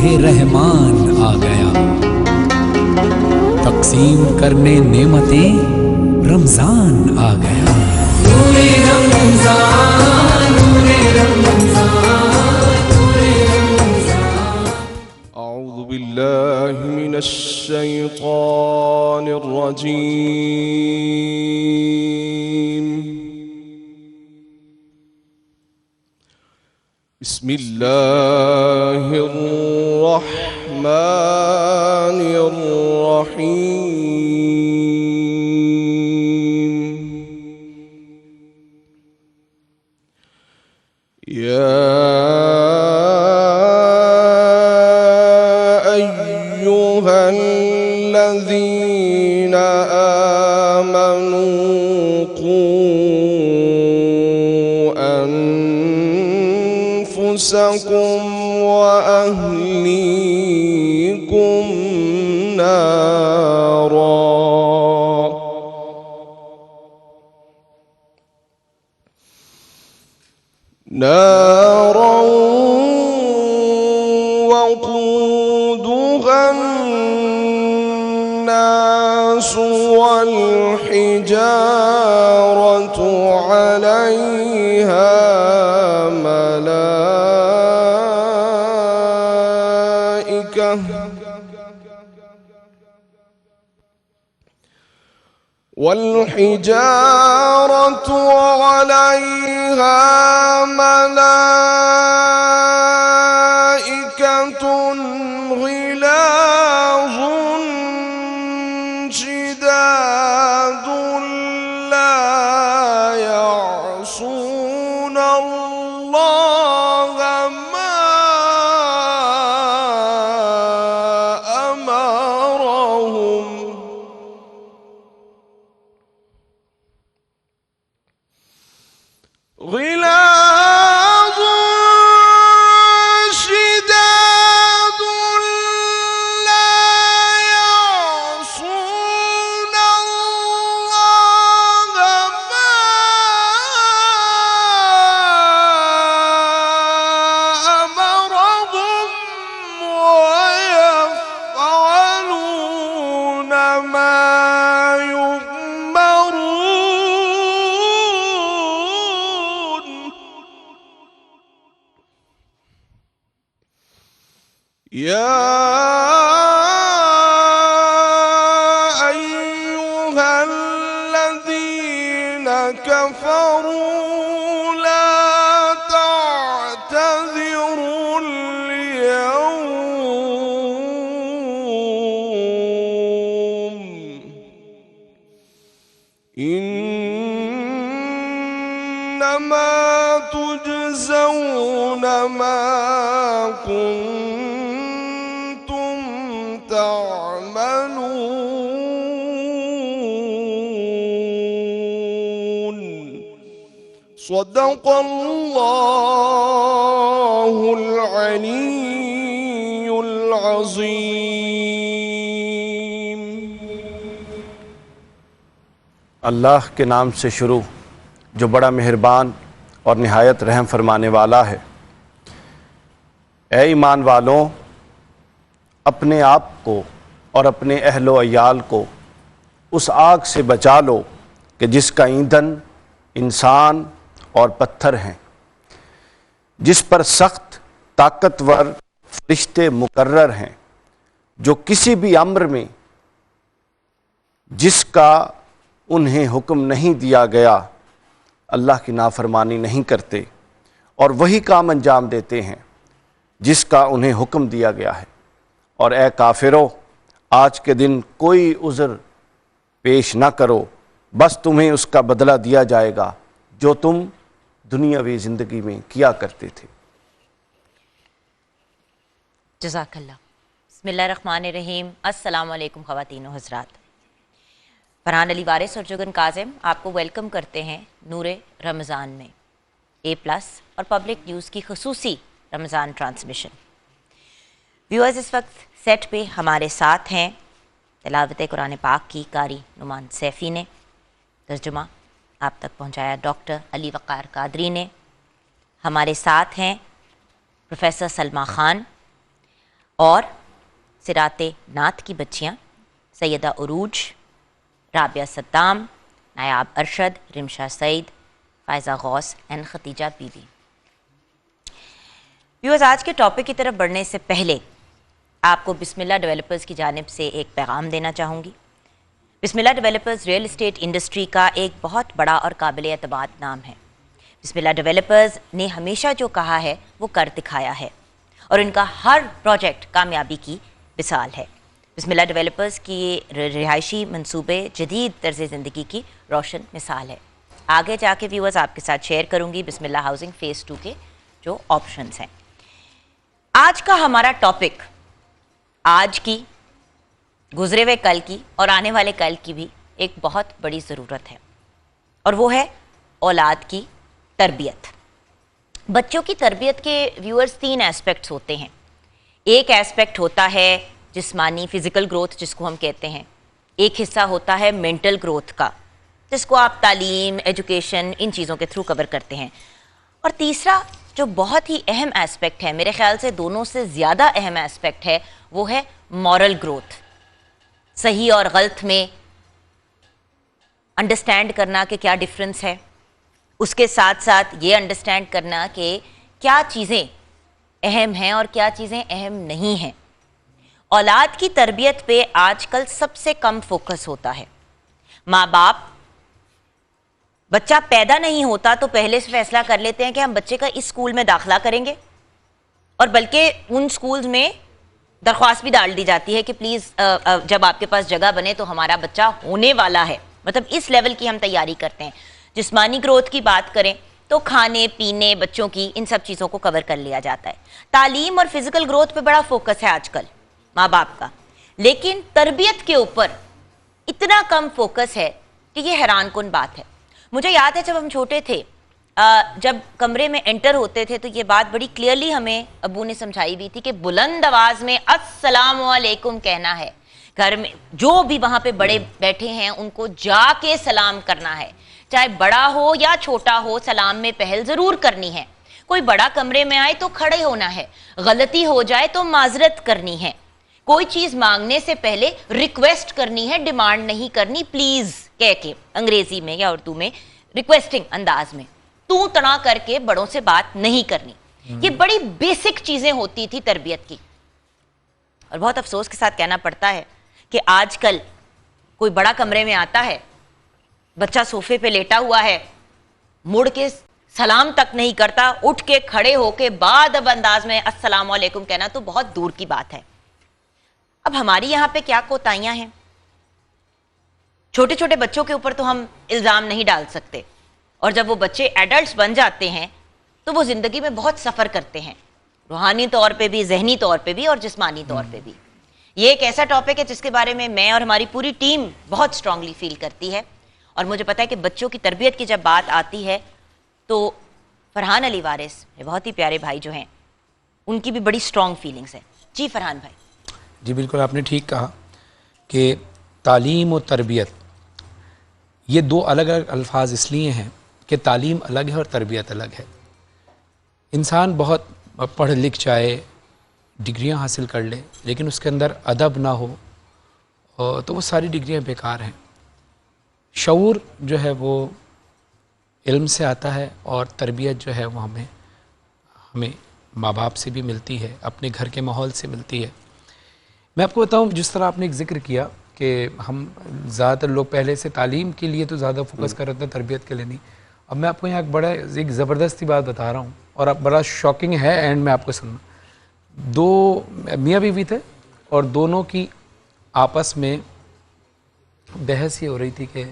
रहमान आ गया। तकसीम करने नेमतें रमजान आ गया। नूरे रमजान, नूरे रमजान, नूरे रमजान। अऊज़ु बिल्लाहि मिनश शैतानिर रजीम। बिस्मिल्लाहिर रहमानिर रहीम। या अय्युहल्लज़ीना आमनू क़ू أنفسكم وأهليكم نارا وقودها الناس والحجارة عليها ملائكة غلاظ شداد لا يعصون الله ما أمرهم غلاظ شداد لا يعصون الله ما أمرهم ويفعلون ما يا أيها الذين كفروا لا تعتذروا اليوم إنما تجزون ما كنتم تعملون صدق الله العلي العظيم۔ اللہ کے نام سے شروع جو بڑا مہربان اور نہایت رحم فرمانے والا ہے۔ اے ایمان والوں، اپنے آپ کو اور اپنے اہل و عیال کو اس آگ سے بچا لو کہ جس کا ایندھن انسان اور پتھر ہیں، جس پر سخت طاقتور فرشتے مقرر ہیں، جو کسی بھی امر میں جس کا انہیں حکم نہیں دیا گیا اللہ کی نافرمانی نہیں کرتے، اور وہی کام انجام دیتے ہیں جس کا انہیں حکم دیا گیا ہے۔ اور اے کافرو، آج کے دن کوئی عذر پیش نہ کرو، بس تمہیں اس کا بدلہ دیا جائے گا جو تم دنیاوی زندگی میں کیا کرتے تھے۔ جزاک اللہ۔ بسم اللہ الرحمن الرحیم۔ السلام علیکم خواتین و حضرات۔ فرحان علی وارث اور جگن کاظم آپ کو ویلکم کرتے ہیں نور رمضان میں، A+ اور پبلک نیوز کی خصوصی رمضان ٹرانسمیشن۔ ویورز، اس وقت سیٹ پہ ہمارے ساتھ ہیں تلاوت قرآن پاک کی قاری نعمان سیفی نے، ترجمہ آپ تک پہنچایا ڈاکٹر علی وقار قادری نے، ہمارے ساتھ ہیں پروفیسر سلمیٰ خان، اور सिराते नात की बच्चियाँ सैयदा उरूज, राबिया सद्दाम, नायाब अरशद, रिमशा सईद, फ़ायज़ा गौस एंड खतीजा बीबी। व्यूअर्स, आज के टॉपिक की तरफ बढ़ने से पहले आपको बिस्मिल्लाह डेवलपर्स की जानिब से एक पैगाम देना चाहूँगी। बिस्मिल्लाह डेवलपर्स रियल इस्टेट इंडस्ट्री का एक बहुत बड़ा और काबिल एतमाद नाम है। बिस्मिल्लाह डेवलपर्स ने हमेशा जो कहा है वो कर दिखाया है और इनका हर प्रोजेक्ट कामयाबी की मिसाल है। बिस्मिल्लाह डेवलपर्स की रिहायशी मंसूबे जदीद तर्ज़ ज़िंदगी की रोशन मिसाल है। आगे जाके व्यूअर्स आपके साथ शेयर करूँगी बिस्मिल्लाह हाउसिंग फ़ेज़ 2 के जो ऑप्शंस हैं। आज का हमारा टॉपिक आज की, गुजरे हुए कल की और आने वाले कल की भी एक बहुत बड़ी ज़रूरत है और वो है औलाद की तरबियत। बच्चों की तरबियत के व्यूअर्स 3 एस्पेक्ट्स होते हैं। एक एस्पेक्ट होता है जिस्मानी फिज़िकल ग्रोथ जिसको हम कहते हैं, एक हिस्सा होता है मेंटल ग्रोथ का जिसको आप तालीम, एजुकेशन, इन चीज़ों के थ्रू कवर करते हैं, और तीसरा जो बहुत ही अहम एस्पेक्ट है, मेरे ख्याल से दोनों से ज़्यादा अहम एस्पेक्ट है, वो है मॉरल ग्रोथ। सही और गलत में अंडरस्टैंड करना कि क्या डिफरेंस है, उसके साथ साथ ये अंडरस्टैंड करना कि क्या चीज़ें अहम हैं और क्या चीज़ें अहम नहीं हैं। औलाद की तरबियत पे आजकल सबसे कम फोकस होता है। माँ बाप, बच्चा पैदा नहीं होता तो पहले से फैसला कर लेते हैं कि हम बच्चे का इस स्कूल में दाखिला करेंगे, और बल्कि उन स्कूल्स में दरख्वास्त भी डाल दी जाती है कि प्लीज़ जब आपके पास जगह बने तो हमारा बच्चा होने वाला है। मतलब इस लेवल की हम तैयारी करते हैं। जिस्मानी ग्रोथ की बात करें तो खाने पीने, बच्चों की, इन सब चीज़ों को कवर कर लिया जाता है। तालीम और फिज़िकल ग्रोथ पे बड़ा फोकस है आजकल माँ बाप का, लेकिन तरबियत के ऊपर इतना कम फोकस है कि ये हैरान कुन बात है। मुझे याद है जब हम छोटे थे, जब कमरे में एंटर होते थे तो ये बात बड़ी क्लियरली हमें अब्बू ने समझाई हुई थी कि बुलंद आवाज में अस्सलामु अलैकुम कहना है। घर में जो भी वहां पे बड़े बैठे हैं उनको जाके सलाम करना है, चाहे बड़ा हो या छोटा हो, सलाम में पहल जरूर करनी है। कोई बड़ा कमरे में आए तो खड़े होना है, गलती हो जाए तो माजरत करनी है, कोई चीज मांगने से पहले रिक्वेस्ट करनी है, डिमांड नहीं करनी, प्लीज कह के अंग्रेजी में या उर्दू में रिक्वेस्टिंग अंदाज में तू तना करके बड़ों से बात नहीं करनी। ये बड़ी बेसिक चीजें होती थी तरबियत की। और बहुत अफसोस के साथ कहना पड़ता है कि आजकल कोई बड़ा कमरे में आता है, बच्चा सोफे पे लेटा हुआ है, मुड़ के सलाम तक नहीं करता, उठ के खड़े होके बादब अंदाज में अस्सलाम वालेकुम कहना तो बहुत दूर की बात है। अब हमारी यहाँ पे क्या कोताहियां हैं। छोटे छोटे बच्चों के ऊपर तो हम इल्ज़ाम नहीं डाल सकते, और जब वो बच्चे एडल्ट्स बन जाते हैं तो वो ज़िंदगी में बहुत सफ़र करते हैं, रूहानी तौर पे भी, जहनी तौर पे भी और जिस्मानी तौर पे भी। ये एक ऐसा टॉपिक है जिसके बारे में मैं और हमारी पूरी टीम बहुत स्ट्रांगली फील करती है, और मुझे पता है कि बच्चों की तरबियत की जब बात आती है तो फरहान अली वारिस, बहुत ही प्यारे भाई जो हैं, उनकी भी बड़ी स्ट्रॉन्ग फीलिंग्स हैं। जी फरहान भाई। जी बिल्कुल, आपने ठीक कहा कि तालीम और तरबियत ये 2 अलग अलग अल्फाज इसलिए हैं कि तालीम अलग है और तरबियत अलग है। इंसान बहुत पढ़ लिख जाए, डिग्रियां हासिल कर ले, लेकिन उसके अंदर अदब ना हो तो वो सारी डिग्रियां बेकार हैं। शऊर जो है वो इल्म से आता है, और तरबियत जो है वो हमें माँ बाप से भी मिलती है, अपने घर के माहौल से मिलती है। मैं आपको बताऊं, जिस तरह आपने एक ज़िक्र किया कि हम ज़्यादातर लोग पहले से तालीम के लिए तो ज़्यादा फोकस कर रहे थे, तरबियत के लिए नहीं। अब मैं आपको यहाँ एक ज़बरदस्ती बात बता रहा हूँ, और अब बड़ा शॉकिंग है, एंड में आपको सुनना। 2 मियाँ बीवी थे और दोनों की आपस में बहस ये हो रही थी कि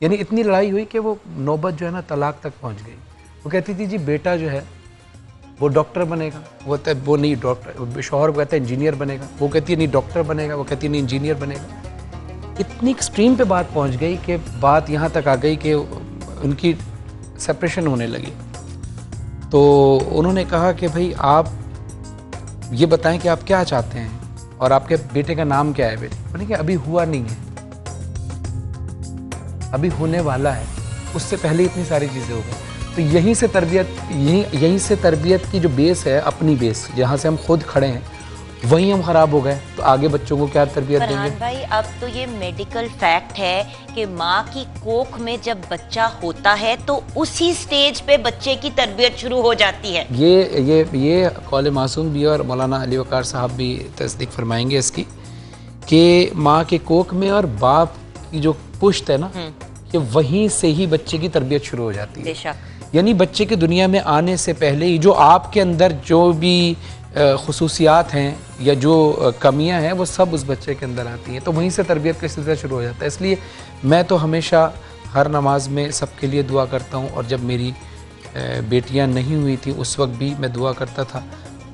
यानी इतनी लड़ाई हुई कि वो नौबत जो है ना तलाक तक पहुँच गई। वो कहती थी जी बेटा जो है वो डॉक्टर बनेगा, वो नहीं डॉक्टर, शौहर कहता है इंजीनियर बनेगा, वो कहती है नहीं डॉक्टर बनेगा, वो कहती है नहीं इंजीनियर बनेगा। इतनी एक्सट्रीम पे बात पहुंच गई कि बात यहाँ तक आ गई कि उनकी सेपरेशन होने लगी। तो उन्होंने कहा कि भाई आप ये बताएं कि आप क्या चाहते हैं और आपके बेटे का नाम क्या है। बेटे मैंने कहा अभी हुआ नहीं है, अभी होने वाला है, उससे पहले इतनी सारी चीज़ें हो गई। तो यहीं से तरबियत की जो बेस है, अपनी बेस जहाँ से हम खुद खड़े हैं, वहीं हम ख़राब हो गए तो आगे बच्चों को क्या तरबियत देंगे? फरहान भाई, अब तो ये मेडिकल फैक्ट है कि माँ की कोख में जब बच्चा होता है तो उसी स्टेज पे बच्चे की तरबियत शुरू हो जाती है। ये कौल मासूम भी और मौलाना अली वक़ार साहब भी तस्दीक फरमाएंगे इसकी, कि माँ के कोख में और बाप की जो पुश्त है ना, कि वहीं से ही बच्चे की तरबियत शुरू हो जाती है। बेशक। यानी बच्चे की दुनिया में आने से पहले ही जो आपके अंदर जो भी खुसूसियात हैं या जो कमियां हैं वो सब उस बच्चे के अंदर आती हैं, तो वहीं से तरबियत का सिलसिला शुरू हो जाता है। इसलिए मैं तो हमेशा हर नमाज में सबके लिए दुआ करता हूँ, और जब मेरी बेटियां नहीं हुई थी उस वक्त भी मैं दुआ करता था,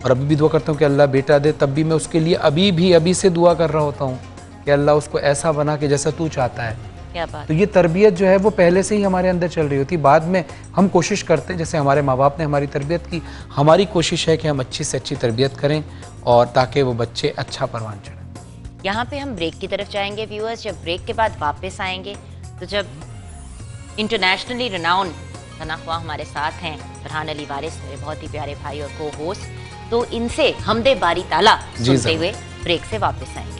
और अभी भी दुआ करता हूँ कि अल्लाह बेटा दे, तब भी मैं उसके लिए अभी से दुआ कर रहा होता हूँ कि अल्लाह उसको ऐसा बना कि जैसा तू चाहता है। क्या बात। तो ये तरबियत जो है वो पहले से ही हमारे अंदर चल रही होती है। बाद में हम कोशिश करते हैं, जैसे हमारे माँ बाप ने हमारी तरबियत की, हमारी कोशिश है कि हम अच्छी से अच्छी तरबियत करें और ताकि वो बच्चे अच्छा परवान चढ़ें। यहाँ पे हम ब्रेक की तरफ जाएंगे व्यूअर्स। जब ब्रेक के बाद वापस आएंगे तो जब इंटरनेशनली रिनाउंड तनख्वा हमारे साथ हैं फरहान अली वारिस, मेरे बहुत ही प्यारे भाई और को होस्ट, तो इनसे हमदे बारी ताला सुनते हुए ब्रेक से वापस आएंगे।